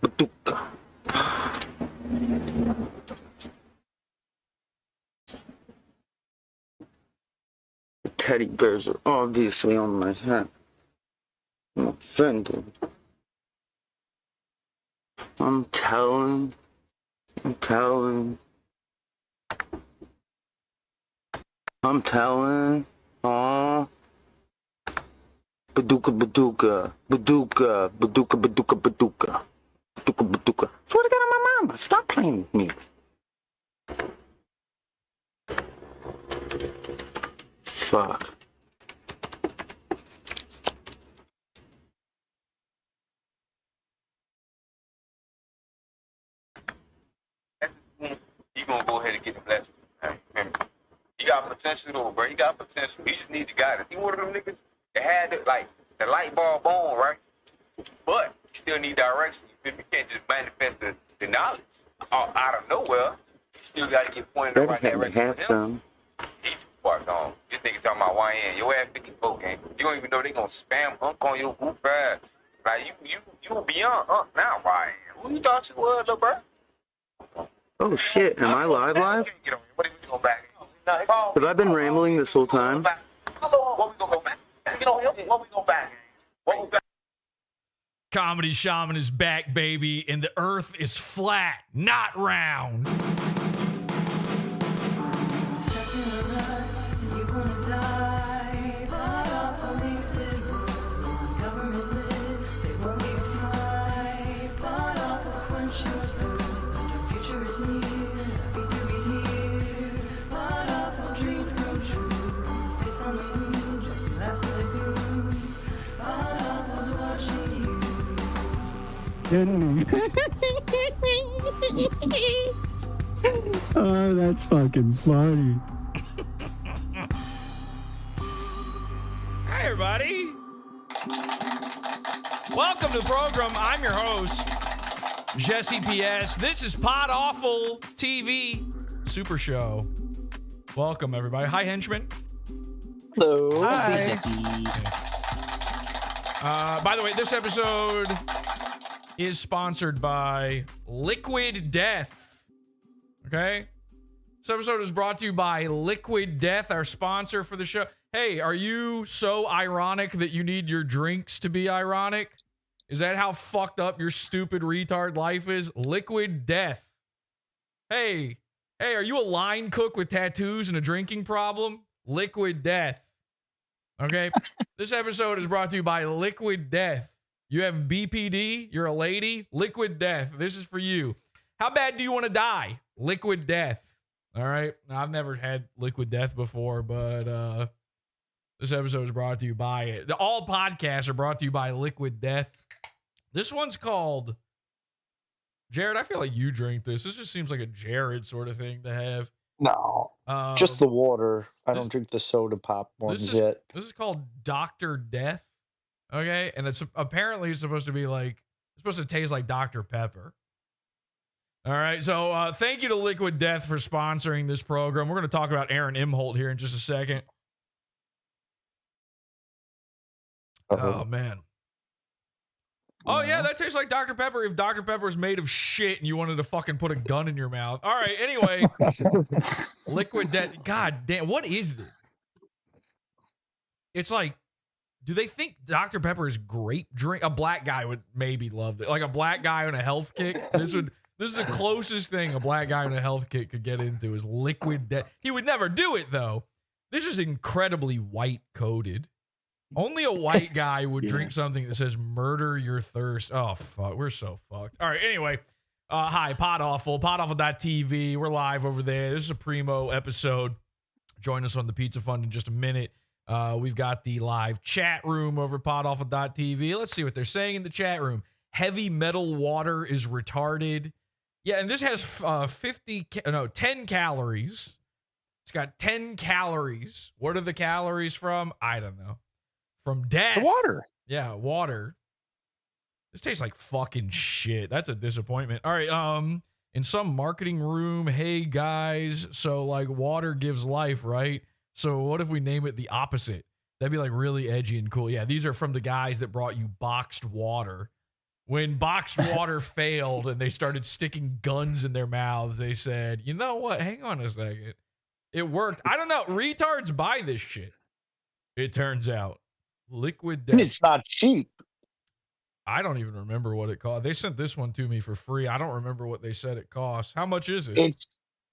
Badooka. The teddy bears are obviously on my head. I'm offended. I'm telling. Aw. Badooka, badooka. Badooka, badooka, badooka, badooka. Badooka, badooka. Swear to God on my mama, stop playing with me. Fuck. You gonna go ahead and get the blessing. Remember, he got potential though, bro. He got potential. He just need the guidance. He one of them niggas that had the light bulb on, right? But you still need direction. You can't just manifest the knowledge out of nowhere. You still gotta get pointed in the right direction. Have some. He too far gone. This nigga talking about YN. Your ass 54 game. You don't even know they gonna spam Unk on your group ass. Like you beyond Unk now, YN. Who you thought you was, though, bro? Oh shit, am I live? Have I been rambling this whole time? Comedy Shaman is back, baby, and the earth is flat, not round. Oh, that's fucking funny. Hi, everybody. Welcome to the program. I'm your host, Jesse PS. This is PodAwful TV Super Show. Welcome, everybody. Hi, henchman. Hello. Hi, Jesse. By the way, this episode is sponsored by Liquid Death. Okay? This episode is brought to you by Liquid Death, our sponsor for the show. Hey, are you so ironic that you need your drinks to be ironic? Is that how fucked up your stupid retard life is? Liquid Death. Hey, are you a line cook with tattoos and a drinking problem? Liquid Death. Okay? This episode is brought to you by Liquid Death. You have BPD, you're a lady, Liquid Death. This is for you. How bad do you want to die? Liquid Death. All right? Now, I've never had Liquid Death before, but this episode is brought to you by it. All podcasts are brought to you by Liquid Death. This one's called... Jared, I feel like you drink this. This just seems like a Jared sort of thing to have. No, just the water. I don't drink the soda pop ones yet. This is called Dr. Death. Okay, and it's apparently supposed to be like, it's supposed to taste like Dr. Pepper. All right, so thank you to Liquid Death for sponsoring this program. We're going to talk about Aaron Imholt here in just a second. Oh, man. Oh, yeah, that tastes like Dr. Pepper if Dr. Pepper is made of shit and you wanted to fucking put a gun in your mouth. All right, anyway. Liquid Death. God damn, what is this? It's like, do they think Dr. Pepper is grape drink? A black guy would maybe love it. Like a black guy on a health kick. This is the closest thing a black guy on a health kick could get into is Liquid Death. He would never do it though. This is incredibly white coded. Only a white guy would drink something that says murder your thirst. Oh fuck, we're so fucked. All right, anyway. Hi, PodAwful, podawful.tv. We're live over there. This is a primo episode. Join us on the Pizza Fund in just a minute. We've got the live chat room over podawful.tv. Let's see what they're saying in the chat room. Heavy metal water is retarded. Yeah, and this has 10 calories. It's got 10 calories. What are the calories from? I don't know. From death. The water. Yeah, water. This tastes like fucking shit. That's a disappointment. All right, in some marketing room, hey guys, so like water gives life, right? So what if we name it the opposite? That'd be like really edgy and cool. Yeah, these are from the guys that brought you boxed water, When boxed water failed and they started sticking guns in their mouths, they said, you know what? Hang on a second. It worked. I don't know. Retards buy this shit. It turns out. Liquid Death. And it's not cheap. I don't even remember what it cost. They sent this one to me for free. I don't remember what they said it costs. How much is it?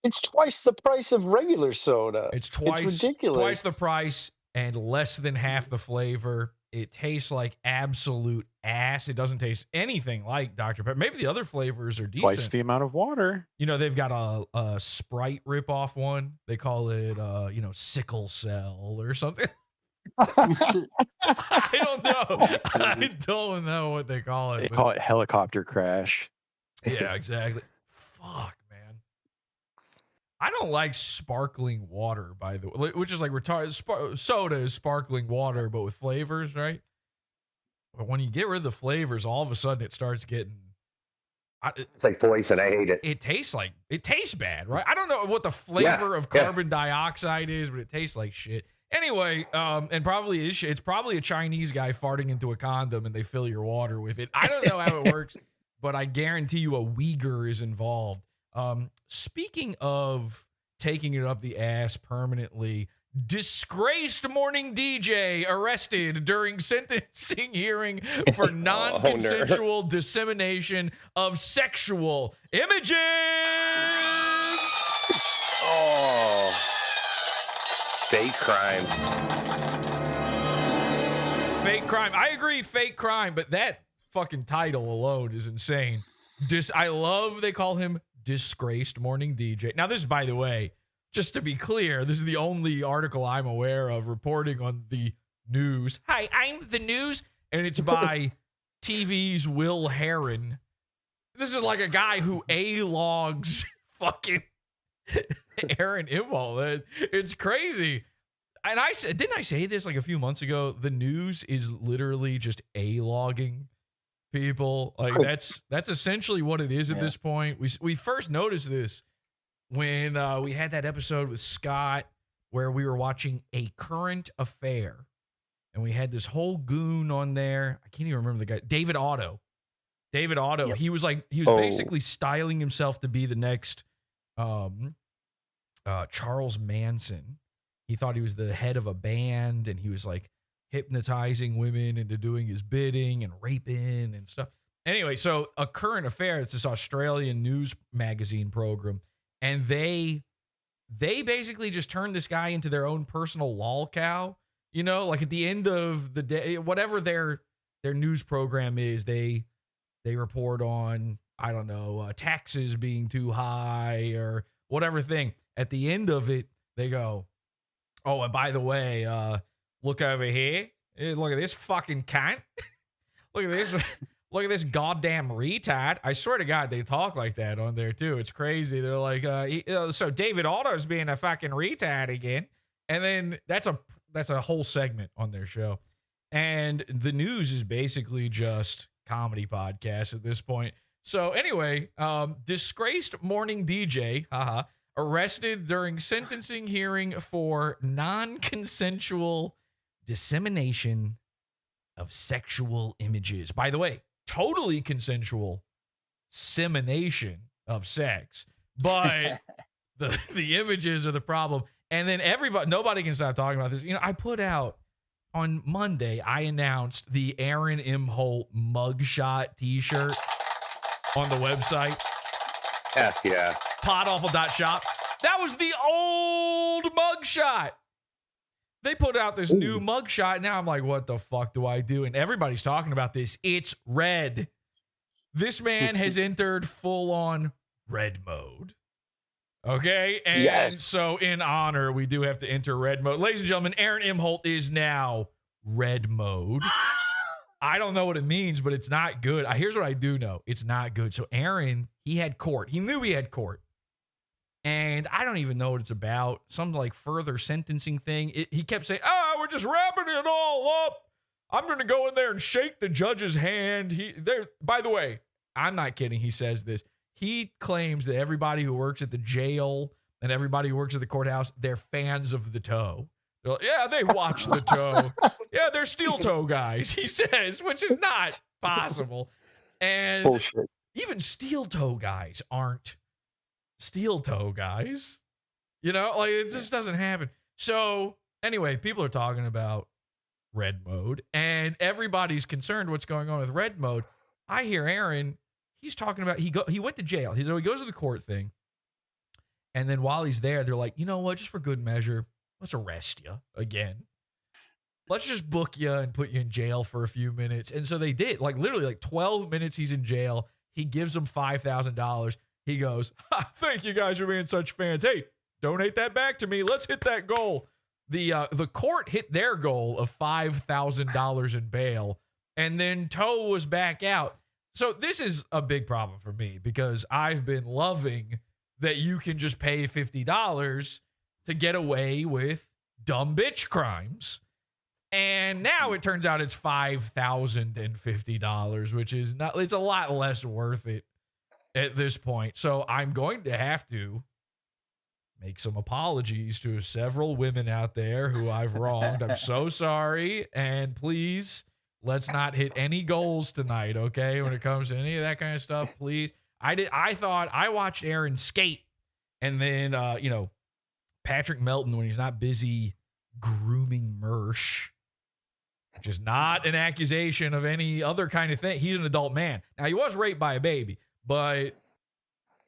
It's twice the price of regular soda. It's ridiculous. Twice the price and less than half the flavor. It tastes like absolute ass. It doesn't taste anything like Dr. Pepper. Maybe the other flavors are decent. Twice the amount of water. You know, they've got a Sprite ripoff one. They call it, sickle cell or something. I don't know. I don't know what they call it. They call it helicopter crash. Yeah, exactly. Fuck, man. I don't like sparkling water, by the way, which is like retarded. Soda is sparkling water, but with flavors, right? But when you get rid of the flavors, all of a sudden it starts getting. It's like poison. I hate it. It tastes bad, right? I don't know what the flavor of carbon dioxide is, but it tastes like shit. Anyway, and probably it's probably a Chinese guy farting into a condom and they fill your water with it. I don't know how it works, but I guarantee you a Uyghur is involved. Speaking of taking it up the ass permanently, disgraced morning DJ arrested during sentencing hearing for non-consensual dissemination of sexual images. Oh. Fake crime. Fake crime. I agree, fake crime, but that fucking title alone is insane. I love they call him disgraced morning DJ. Now, this is, by the way, just to be clear, this is the only article I'm aware of reporting on the news. Hi, I'm the news. And it's by TV's Will Heron. This is like a guy who A-logs fucking Aaron Immel. It's crazy. And didn't I say this like a few months ago? The news is literally just A-logging people. Like that's essentially what it is at this point. We first noticed this when we had that episode with Scott where we were watching A Current Affair. And we had this whole goon on there. I can't even remember the guy. David Otto. Yep. He was basically styling himself to be the next Charles Manson. He thought he was the head of a band, and he was like hypnotizing women into doing his bidding and raping and stuff. Anyway, so A Current Affair, it's this Australian news magazine program, and they basically just turned this guy into their own personal lol cow. You know, like at the end of the day, whatever their news program is, they report on, I don't know, taxes being too high or whatever thing. At the end of it, they go, oh, and by the way, look over here. Look at this fucking cunt. Look at this goddamn retard. I swear to God, they talk like that on there too. It's crazy. They're like, so David Otto's being a fucking retard again. And then that's a whole segment on their show. And the news is basically just comedy podcasts at this point. So anyway, disgraced morning DJ, arrested during sentencing hearing for non-consensual dissemination of sexual images. By the way, totally consensual dissemination of sex, but the images are the problem. And then nobody can stop talking about this. You know, I put out on Monday, I announced the Aaron M. Holt mugshot t-shirt on the website. F yeah. PodAwful.shop. That was the old mugshot. They put out this new mugshot. Now I'm like, what the fuck do I do? And everybody's talking about this. It's red. This man has entered full-on red mode. Okay? And so in honor, we do have to enter red mode. Ladies and gentlemen, Aaron M. Holt is now red mode. I don't know what it means, but it's not good. Here's what I do know. It's not good. So Aaron, he had court. He knew he had court. And I don't even know what it's about. Some like further sentencing thing. He kept saying, we're just wrapping it all up. I'm going to go in there and shake the judge's hand. By the way, I'm not kidding. He says this. He claims that everybody who works at the jail and everybody who works at the courthouse, they're fans of the toe. They're like, yeah, they watch the toe. Yeah, they're steel toe guys, he says, which is not possible. And Bullshit. even steel toe guys aren't steel toe guys. You know, like it just doesn't happen. So anyway, people are talking about red mode, and everybody's concerned what's going on with red mode. I hear Aaron, he's talking about he went to jail. He goes to the court thing, and then while he's there, they're like, you know what, just for good measure, let's arrest you again. Let's just book you and put you in jail for a few minutes. And so they did, like literally like 12 minutes he's in jail. He gives them $5,000. He goes, thank you guys for being such fans. Hey, donate that back to me. Let's hit that goal. The court hit their goal of $5,000 in bail, and then Toe was back out. So this is a big problem for me because I've been loving that you can just pay $50 to get away with dumb bitch crimes. And now it turns out it's $5,050, which is not, it's a lot less worth it at this point. So I'm going to have to make some apologies to several women out there who I've wronged. I'm so sorry. And please, let's not hit any goals tonight, okay? When it comes to any of that kind of stuff, please. I watched Aaron skate, and then, Patrick Melton, when he's not busy grooming Mersh, which is not an accusation of any other kind of thing. He's an adult man. Now, he was raped by a baby, but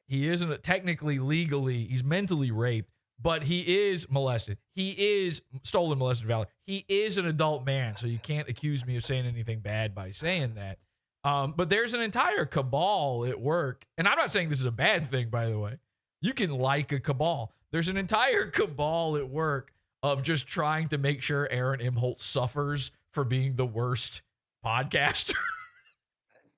he isn't technically legally, he's mentally raped, but he is molested. He is stolen, molested, violate. He is an adult man, so you can't accuse me of saying anything bad by saying that. But there's an entire cabal at work, and I'm not saying this is a bad thing, by the way. You can like a cabal. There's an entire cabal at work of just trying to make sure Aaron Imholt suffers for being the worst podcaster.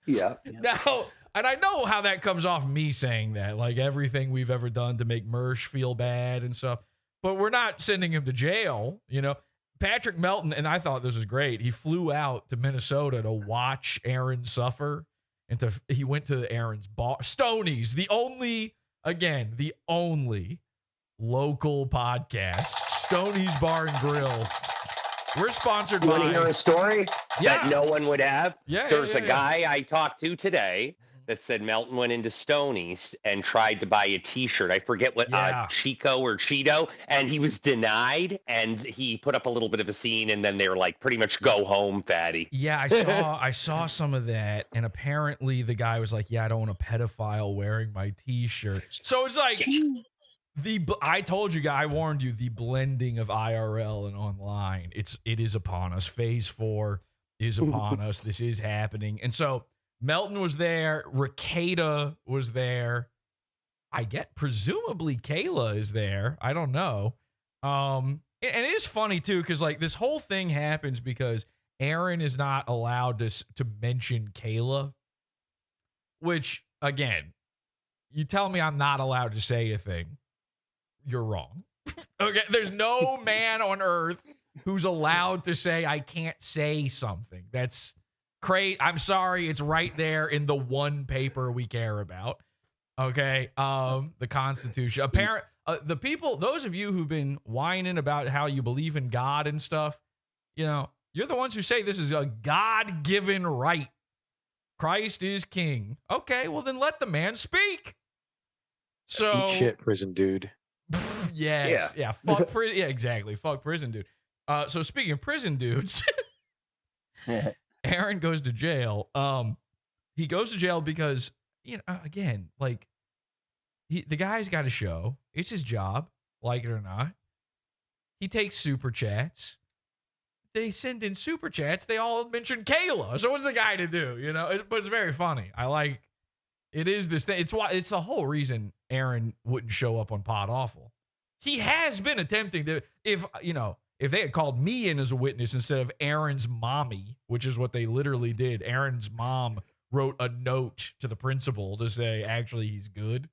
Yeah. Now, and I know how that comes off me saying that, like everything we've ever done to make Mersh feel bad and stuff, but we're not sending him to jail, you know. Patrick Melton, and I thought this was great, he flew out to Minnesota to watch Aaron suffer, and he went to Aaron's bar, Stoney's, the only local podcast, Stoney's Bar and Grill. We're sponsored by... You want to hear a story Yeah. that no one would have? Yeah, There's yeah. a guy I talked to today that said Melton went into Stoney's and tried to buy a T-shirt. I forget what, Chico or Cheeto, and he was denied, and he put up a little bit of a scene, and then they were like, pretty much go home, fatty. Yeah, I saw some of that, and apparently the guy was like, yeah, I don't want a pedophile wearing my T-shirt. So it's like... I told you guys, I warned you, the blending of IRL and online, it is upon us. Phase 4 is upon us. This is happening. And so Melton was there. Rakeda was there. Presumably Kayla is there. I don't know. And it is funny too, because like this whole thing happens because Aaron is not allowed to mention Kayla, which again, you tell me I'm not allowed to say a thing, you're wrong. Okay, there's no man on earth who's allowed to say I can't say something. That's crazy. I'm sorry, it's right there in the one paper we care about. Okay, the Constitution. The people, those of you who've been whining about how you believe in God and stuff, you know, you're the ones who say this is a God-given right. Christ is king. Okay, well then let the man speak. So Eat shit, prison dude. Yes. Yeah. Fuck prison. Yeah, exactly. Fuck prison dude. So speaking of prison dudes, Aaron goes to jail. He goes to jail because, you know, again, like the guy's got a show. It's his job, like it or not. He takes super chats. They send in super chats. They all mention Kayla. So what's the guy to do? You know, but it's very funny. I like. It is this thing. It's the whole reason Aaron wouldn't show up on PodAwful. He has been attempting to, if they had called me in as a witness instead of Aaron's mommy, which is what they literally did. Aaron's mom wrote a note to the principal to say, actually, he's good.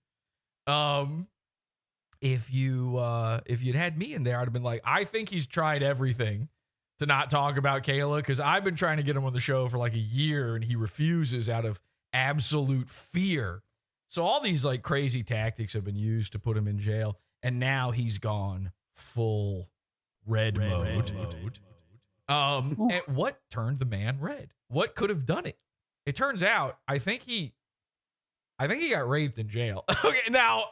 If you'd had me in there, I'd have been like, I think he's tried everything to not talk about Kayla, because I've been trying to get him on the show for like a year and he refuses out of absolute fear. So all these like crazy tactics have been used to put him in jail, and now he's gone full red mode. And what turned the man red? What could have done it? It turns out, I think he got raped in jail. Okay, now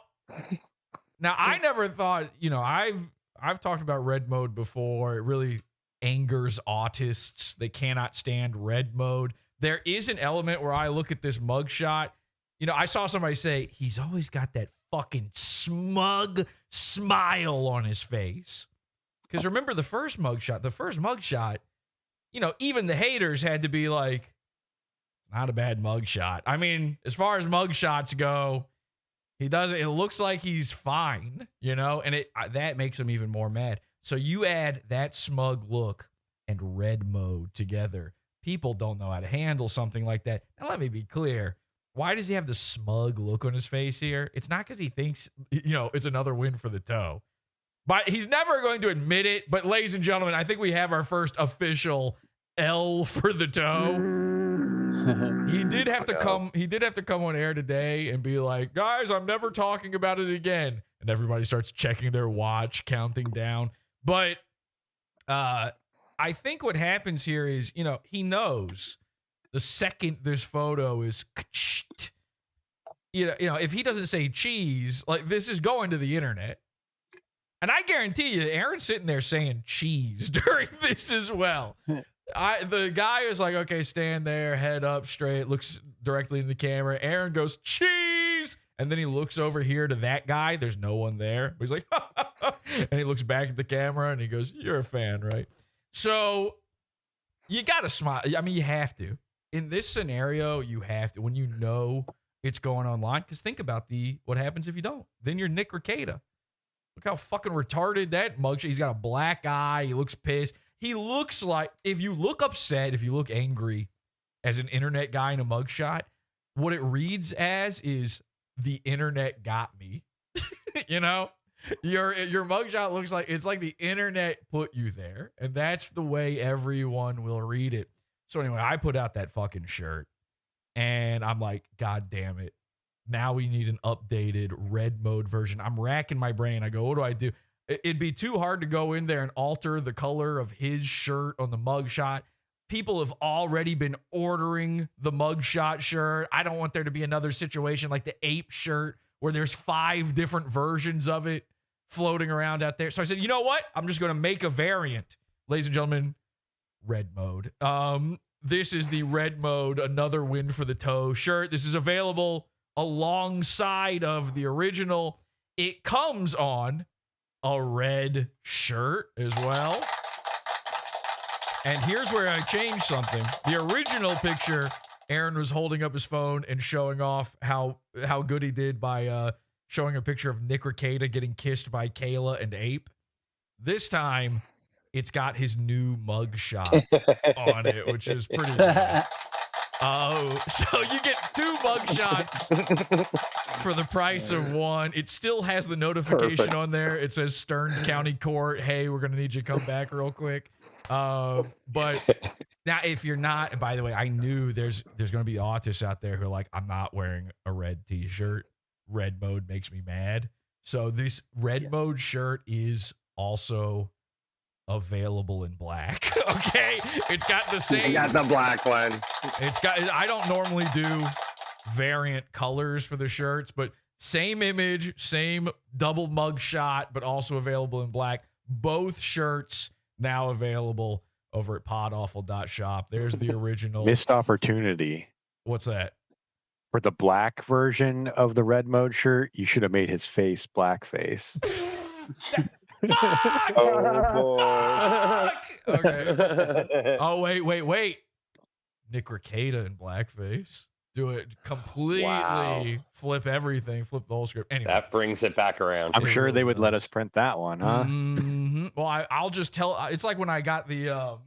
I never thought, I've talked about red mode before. It really angers autists. They cannot stand red mode. There is an element where I look at this mugshot. I saw somebody say, he's always got that fucking smug smile on his face. Because remember the first mugshot, even the haters had to be like, not a bad mugshot. I mean, as far as mugshots go, it looks like he's fine, and that makes him even more mad. So you add that smug look and red mode together. People don't know how to handle something like that. Now, let me be clear. Why does he have the smug look on his face here? It's not because he thinks, it's another win for the toe. But he's never going to admit it. But ladies and gentlemen, I think we have our first official L for the toe. He did have to come on air today and be like, guys, I'm never talking about it again. And everybody starts checking their watch, counting down. But I think what happens here is, he knows the second this photo is, if he doesn't say cheese, like this is going to the internet. And I guarantee you, Aaron's sitting there saying cheese during this as well. The guy is like, okay, stand there, head up straight, looks directly in the camera. Aaron goes, cheese! And then he looks over here to that guy. There's no one there. But he's like, and he looks back at the camera and he goes, you're a fan, right? So you got to smile. I mean, you have to. In this scenario, you have to. When you know it's going online. Because think about what happens if you don't. Then you're Nick Rekieta. Look how fucking retarded that mugshot. He's got a black eye. He looks pissed. He looks like, if you look upset, if you look angry as an internet guy in a mugshot, what it reads as is the internet got me. Your mugshot looks like, it's like the internet put you there. And that's the way everyone will read it. So anyway, I put out that fucking shirt and I'm like, God damn it. Now we need an updated red mode version. I'm racking my brain. I go, what do I do? It'd be too hard to go in there and alter the color of his shirt on the mugshot. People have already been ordering the mugshot shirt. I don't want there to be another situation like the ape shirt where there's 5 different versions of it floating around out there. So I said, you know what? I'm just going to make a variant. Ladies and gentlemen, red mode. This is the red mode, another win for the toe shirt. This is available alongside of the original. It comes on a red shirt as well. And here's where I changed something. The original picture, Aaron was holding up his phone and showing off how good he did by showing a picture of Nick Rekieta getting kissed by Kayla and Ape. This time, it's got his new mugshot on it, which is pretty good. So you get 2 mugshots for the price of 1. It still has the notification on there. It says Stearns County Court. Hey, we're gonna need you to come back real quick. But now if you're not, and by the way, I knew there's gonna be autists out there who are like, I'm not wearing a red t-shirt. Red mode makes me mad. So this red mode shirt is also available in black. Okay, it's got the same. I got the black one. I don't normally do variant colors for the shirts, but same image, same double mug shot, but also available in black. Both shirts now available over at podawful.shop. There's the original. Missed opportunity. What's that? For the black version of the red mode shirt, you should have made his face blackface. Fuck! Oh, boy. Fuck! Okay. Oh, wait. Nick Rekieta in blackface. Do it completely. Wow. Flip everything. Flip the whole script. Anyway. That brings it back around. I'm sure they would let us print that one, huh? Mm-hmm. Well, I'll just tell. It's like when I got the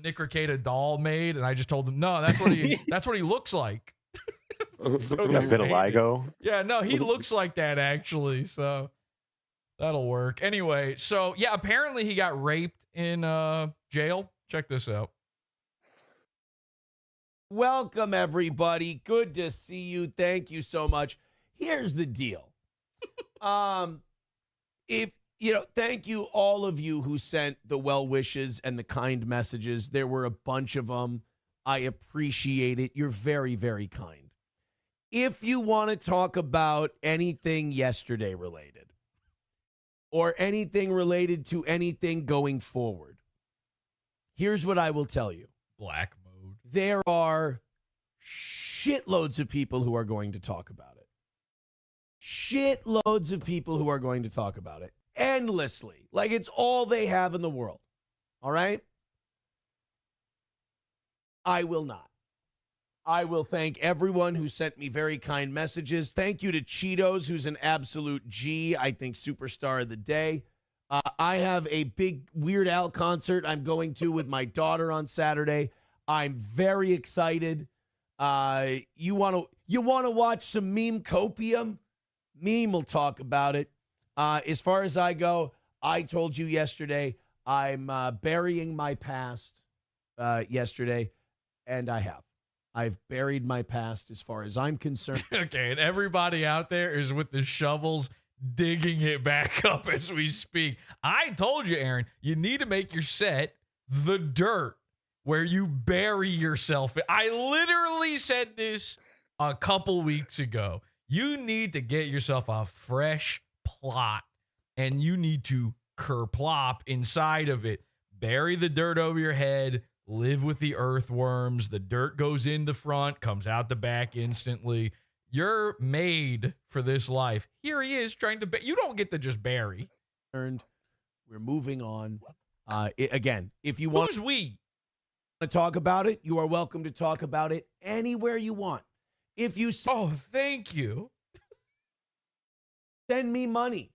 Nick Rekieta doll made, and I just told them, no, that's what he looks like. So Got vitiligo. Yeah, no, he looks like that actually. So that'll work. Anyway, so yeah, apparently he got raped in jail. Check this out. Welcome, everybody. Good to see you. Thank you so much. Here's the deal. Thank you all of you who sent the well wishes and the kind messages. There were a bunch of them. I appreciate it. You're very, very kind. If you want to talk about anything yesterday related or anything related to anything going forward, here's what I will tell you. Black mode. There are shitloads of people who are going to talk about it. Shitloads of people who are going to talk about it endlessly. Like it's all they have in the world. All right? I will not. I will thank everyone who sent me very kind messages. Thank you to Cheetos, who's an absolute G, I think superstar of the day. I have a big Weird Al concert I'm going to with my daughter on Saturday. I'm very excited. You want to watch some meme copium? Meme will talk about it. As far as I go, I told you yesterday I'm burying my past yesterday, and I have. I've buried my past as far as I'm concerned. Okay, and everybody out there is with the shovels digging it back up as we speak. I told you, Aaron, you need to make your set the dirt where you bury yourself. I literally said this a couple weeks ago. You need to get yourself a fresh plot, and you need to kerplop inside of it. Bury the dirt over your head. Live with the earthworms. The dirt goes in the front, comes out the back instantly. You're made for this life. Here he is trying to you don't get to just bury. We're moving on. Again, if you want Who's we? to talk about it, you are welcome to talk about it anywhere you want. If you Oh, thank you. send me money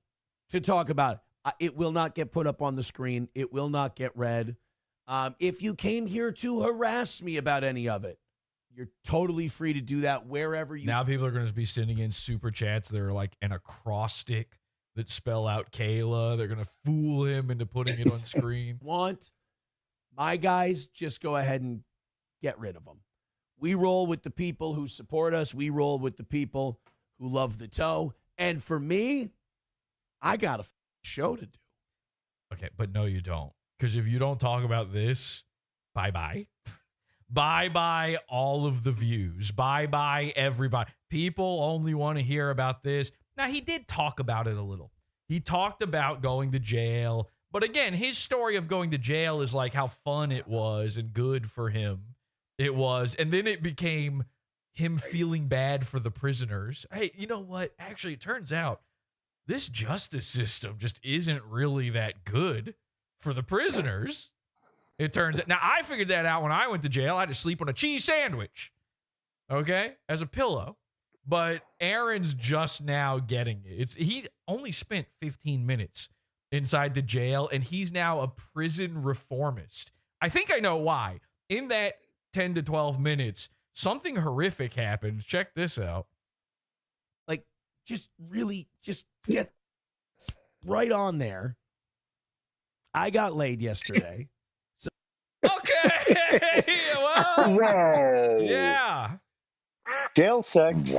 to talk about it, it will not get put up on the screen. It will not get read. If you came here to harass me about any of it, you're totally free to do that wherever you Now people are going to be sending in super chats that are like an acrostic that spell out Kayla. They're going to fool him into putting it on screen. want. My guys, just go ahead and get rid of them. We roll with the people who support us. We roll with the people who love the toe. And for me, I got a show to do. Okay, but no, you don't. Because if you don't talk about this, bye-bye. Bye-bye all of the views. Bye-bye everybody. People only want to hear about this. Now, he did talk about it a little. He talked about going to jail. But again, his story of going to jail is like how fun it was and good for him. It was. And then it became him feeling bad for the prisoners. Hey, you know what? Actually, it turns out this justice system just isn't really that good for the prisoners. It turns out. Now, I figured that out when I went to jail. I had to sleep on a cheese sandwich, okay, as a pillow. But Aaron's just now getting it. He only spent 15 minutes inside the jail, and he's now a prison reformist. I think I know why. In that 10 to 12 minutes, something horrific happened. Check this out. Like, just get right on there. I got laid yesterday. Okay. Well, Whoa. yeah. Jail sex.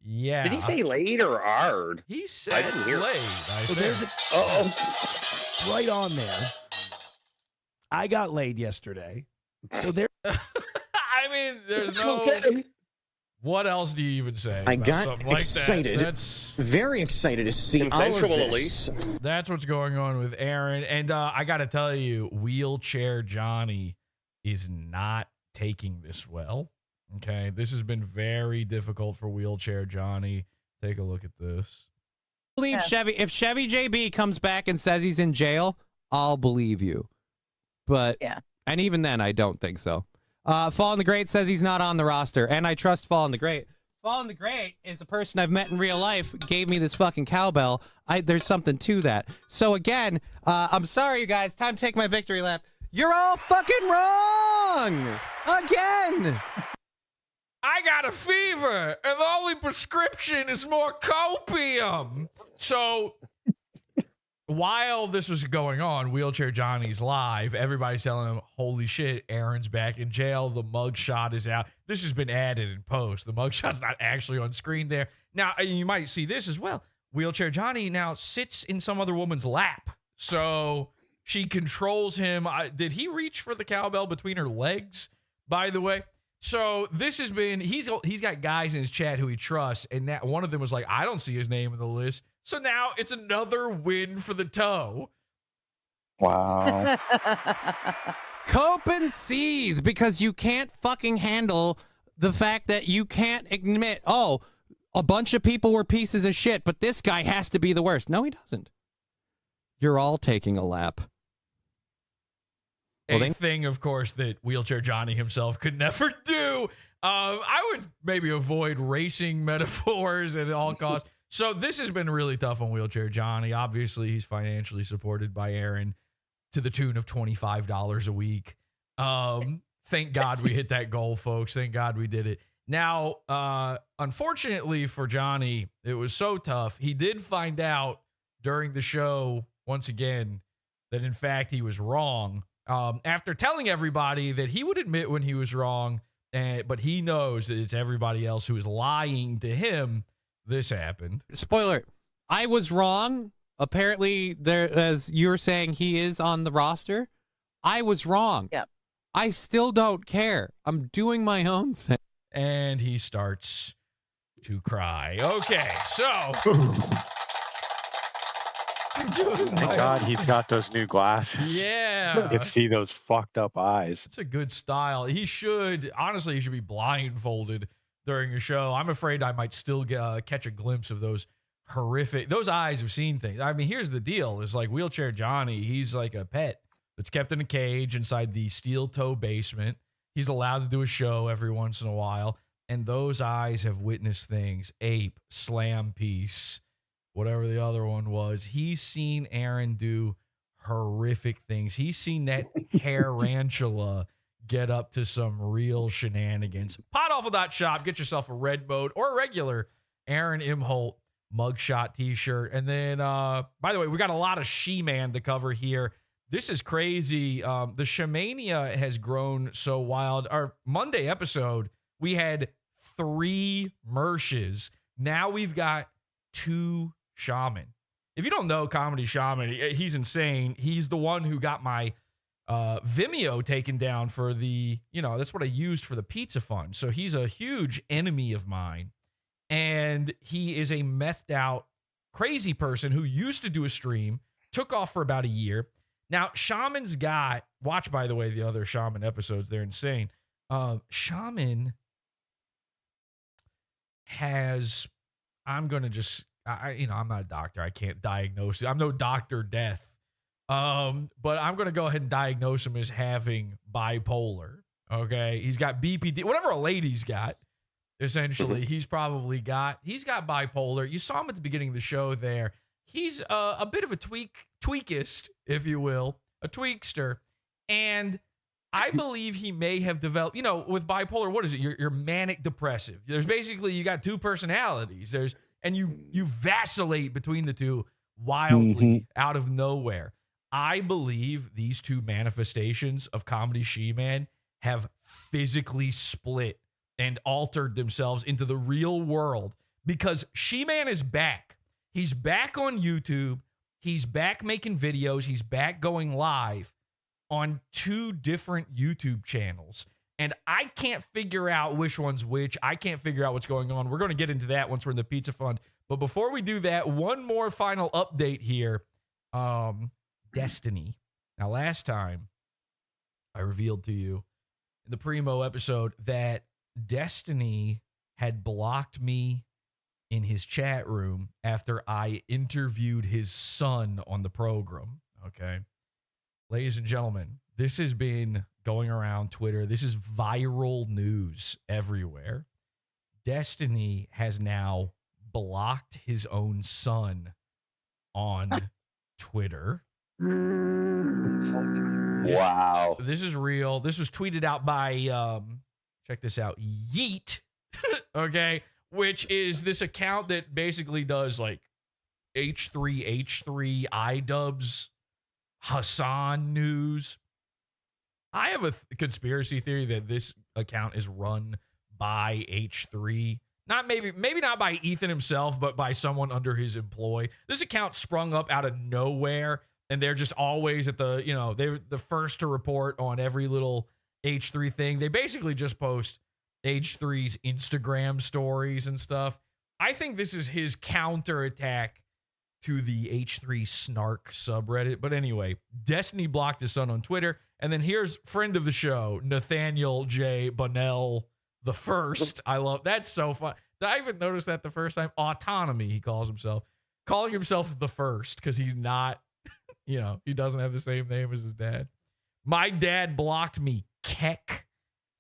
Yeah. Did he say late or hard? He I said didn't hear. late. So there's right on there. I got laid yesterday. So there. I mean, there's no. Okay. What else do you even say? I about got something like excited. That? That's Very excited to see all of Consensual, at this. that's what's going on with Aaron. And I got to tell you, Wheelchair Johnny is not taking this well. Okay, this has been very difficult for Wheelchair Johnny. Take a look at this. Believe Chevy. If Chevy JB comes back and says he's in jail, I'll believe you. But Yeah. and even then, I don't think so. Fallen the Great says he's not on the roster, and I trust Fallen the Great. Fallen the Great is a person I've met in real life, gave me this fucking cowbell. There's something to that. So again, I'm sorry, you guys. Time to take my victory lap. You're all fucking wrong! Again! I got a fever, and the only prescription is more copium. So while this was going on, Wheelchair Johnny's live. Everybody's telling him, holy shit, Aaron's back in jail. The mugshot is out. This has been added in post. The mugshot's not actually on screen there. Now, you might see this as well. Wheelchair Johnny now sits in some other woman's lap. So She controls him. Did he reach for the cowbell between her legs, by the way? So this has been, he's got guys in his chat who he trusts, and that one of them was like, I don't see his name in the list. So now it's another win for the toe. Wow. Cope and seethe because you can't fucking handle the fact that you can't admit, oh, a bunch of people were pieces of shit, but this guy has to be the worst. No, he doesn't. You're all taking a lap. A thing, of course, that Wheelchair Johnny himself could never do. I would maybe avoid racing metaphors at all costs. So this has been really tough on Wheelchair Johnny. Obviously, he's financially supported by Aaron to the tune of $25 a week. Thank God we hit that goal, folks. Thank God we did it. Now, unfortunately for Johnny, it was so tough. He did find out during the show, once again, that in fact he was wrong. After telling everybody that he would admit when he was wrong, but he knows that it's everybody else who is lying to him, this happened. Spoiler, I was wrong. Apparently, there, as you were saying, he is on the roster. I was wrong. Yep. I still don't care. I'm doing my own thing. And he starts to cry. Okay, so... Thank God he's got those new glasses. Yeah. You can see those fucked up eyes. It's a good style. He should be blindfolded during a show. I'm afraid I might still catch a glimpse of those eyes have seen things. I mean, here's the deal. It's like Wheelchair Johnny. He's like a pet that's kept in a cage inside the steel toe basement. He's allowed to do a show every once in a while. And those eyes have witnessed things. Ape, Slam Piece, whatever the other one was. He's seen Aaron do horrific things. He's seen that Tarantula get up to some real shenanigans. PodAwful.shop. Get yourself a red mode or a regular Aaron Imholt mugshot t-shirt. And then, by the way, we got a lot of She-Man to cover here. This is crazy. The Shamania has grown so wild. Our Monday episode, we had 3 Mershes. Now we've got 2 Shaman. If you don't know Comedy Shaman, he's insane. He's the one who got my Vimeo taken down for the, that's what I used for the pizza fund. So he's a huge enemy of mine. And he is a methed out, crazy person who used to do a stream, took off for about a year. Now, Shaman's got, watch, by the way, the other Shaman episodes. They're insane. Shaman has, I'm going to just, I'm not a doctor. I can't diagnose it. I'm no Dr. Death. But I'm going to go ahead and diagnose him as having bipolar. Okay. He's got BPD, whatever a lady's got, essentially. He's got bipolar. You saw him at the beginning of the show there. He's a bit of a tweakist, if you will, a tweakster. And I believe he may have developed, with bipolar, what is it? You're manic depressive. There's basically, you got 2 personalities. And you vacillate between the 2 wildly out of nowhere. I believe these 2 manifestations of Comedy She-Man have physically split and altered themselves into the real world because She-Man is back. He's back on YouTube. He's back making videos. He's back going live on 2 different YouTube channels. And I can't figure out which one's which. I can't figure out what's going on. We're going to get into that once we're in the Pizza Fund. But before we do that, one more final update here. Destiny. Now, last time I revealed to you in the Primo episode that Destiny had blocked me in his chat room after I interviewed his son on the program. Okay. Ladies and gentlemen, this has been going around Twitter. This is viral news everywhere. Destiny has now blocked his own son on Twitter. Wow. This is real. This was tweeted out by, check this out, Yeet, okay, which is this account that basically does like H3 iDubbbz, Hassan news. I have a conspiracy theory that this account is run by H3. Maybe not by Ethan himself, but by someone under his employ. This account sprung up out of nowhere and they're just always at the, you know, they're the first to report on every little H3 thing. They basically just post H3's Instagram stories and stuff. I think this is his counterattack to the H3 snark subreddit. But anyway, Destiny blocked his son on Twitter. And then here's friend of the show, Nathaniel J. Bunnell the First. I love that's so fun. Did I even notice that the first time? Autonomy, he calls himself. Calling himself the First because he's not, you know, he doesn't have the same name as his dad. My dad blocked me, Keck.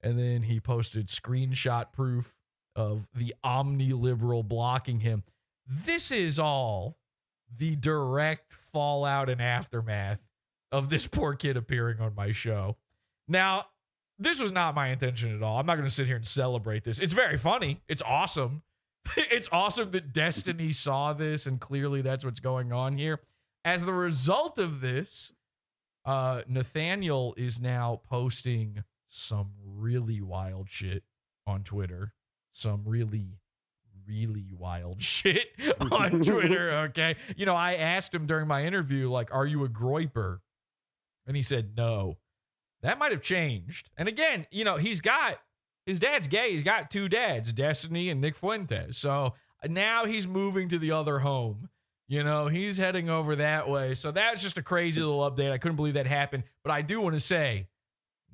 And then he posted screenshot proof of the omni-liberal blocking him. This is all the direct fallout and aftermath of this poor kid appearing on my show. Now, this was not my intention at all. I'm not going to sit here and celebrate this. It's very funny. It's awesome. It's awesome that Destiny saw this, and clearly that's what's going on here. As the result of this, Nathaniel is now posting some really wild shit on Twitter. Some really, really wild shit on Twitter, okay? You know, I asked him during my interview, like, are you a groiper? And he said no. That might have changed. And again, you know, his dad's gay. He's got two dads, Destiny and Nick Fuentes. So now he's moving to the other home. You know, he's heading over that way. So that's just a crazy little update. I couldn't believe that happened. But I do want to say,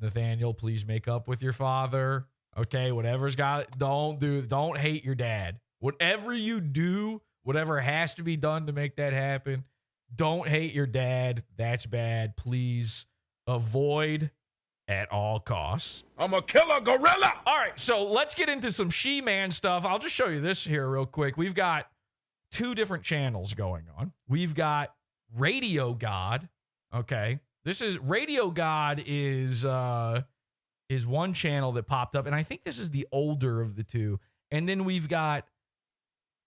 Nathaniel, please make up with your father. Okay, whatever's got, don't hate your dad. Whatever you do, whatever has to be done to make that happen, don't hate your dad. That's bad. Please avoid at all costs. I'm a killer gorilla. All right, so let's get into some She-Man stuff. I'll just show you this here real quick. We've got two different channels going on. We've got Radio God. Okay, this is Radio God is one channel that popped up, and I think this is the older of the two. And then we've got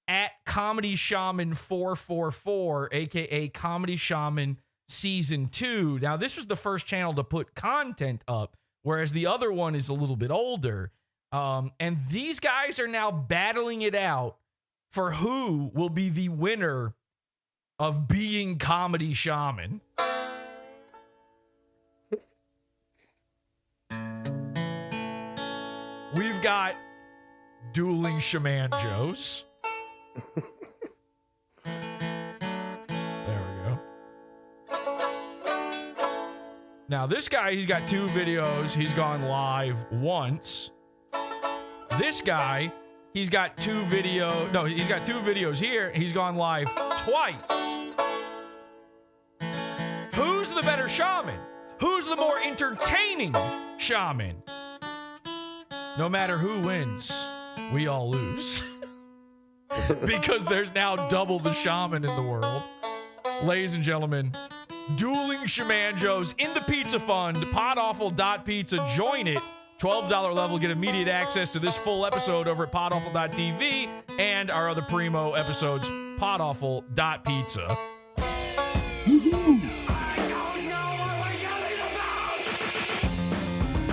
at Comedy Shaman 444, aka Comedy Shaman Season 2. Now, this was the first channel to put content up, whereas the other one is a little bit older. And these guys are now battling it out for who will be the winner of being Comedy Shaman. We've got Dueling Shamanjos. There we go. Now, this guy, he's got two videos. He's gone live once. This guy, he's got two videos here. He's gone live twice. Who's the better shaman? Who's the more entertaining shaman? No matter who wins, we all lose. Because there's now double the shaman in the world. Ladies and gentlemen, Dueling Shamanjos in the Pizza Fund, PodAwful.pizza. Join it. $12 level, get immediate access to this full episode over at PodAwful.tv and our other primo episodes, PodAwful.pizza.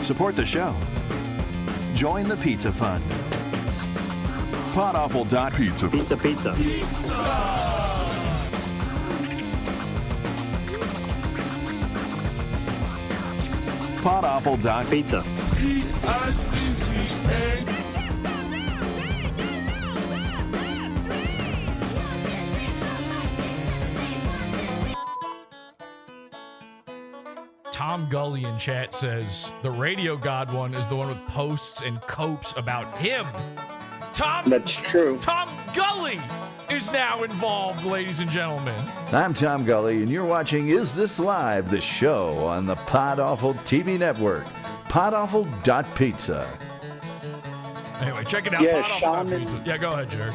Support the show. Join the Pizza Fund. PodAwful.pizza. Pizza. PodAwful.pizza. Tom Gully in chat says the Radio God one is the one with posts and copes about him. That's true. Tom Gully is now involved, ladies and gentlemen. I'm Tom Gully, and you're watching Is This Live, the show on the PodAwful TV network. PodAwful.pizza. Anyway, check it out. Yeah, PodAwful.pizza. Yeah, go ahead, Jared.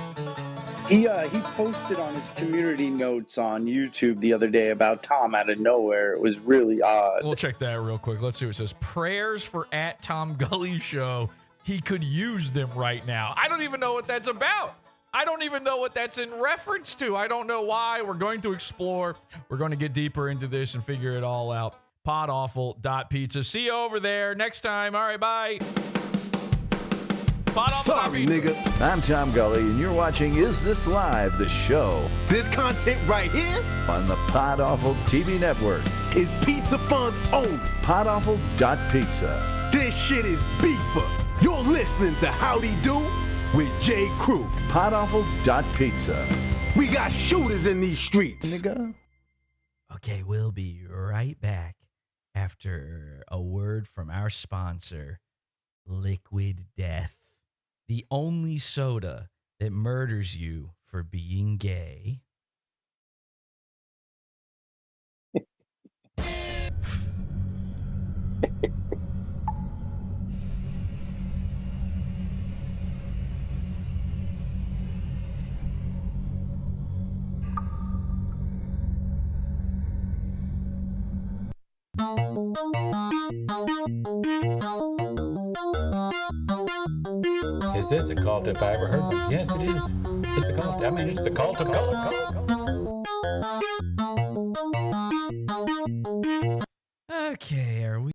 He posted on his community notes on YouTube the other day about Tom out of nowhere. It was really odd. We'll check that real quick. Let's see what it says. Prayers for at Tom Gully show. He could use them right now. I don't even know what that's about. I don't even know what that's in reference to. I don't know why. We're going to explore. We're going to get deeper into this and figure it all out. PodAwful.pizza. See you over there next time. All right, bye. Sorry nigga. I'm Tom Gully, and you're watching Is This Live, the show. This content right here on the PodAwful TV network is Pizza Fun's own. PodAwful.pizza. This shit is beefer. You're listening to Howdy Do with J. Crew. PodAwful.pizza. We got shooters in these streets. Nigga. Okay, we'll be right back after a word from our sponsor, Liquid Death, the only soda that murders you for being gay. Is this a cult if I ever heard one? Yes, it is. It's a cult. I mean, it's the cult of cult.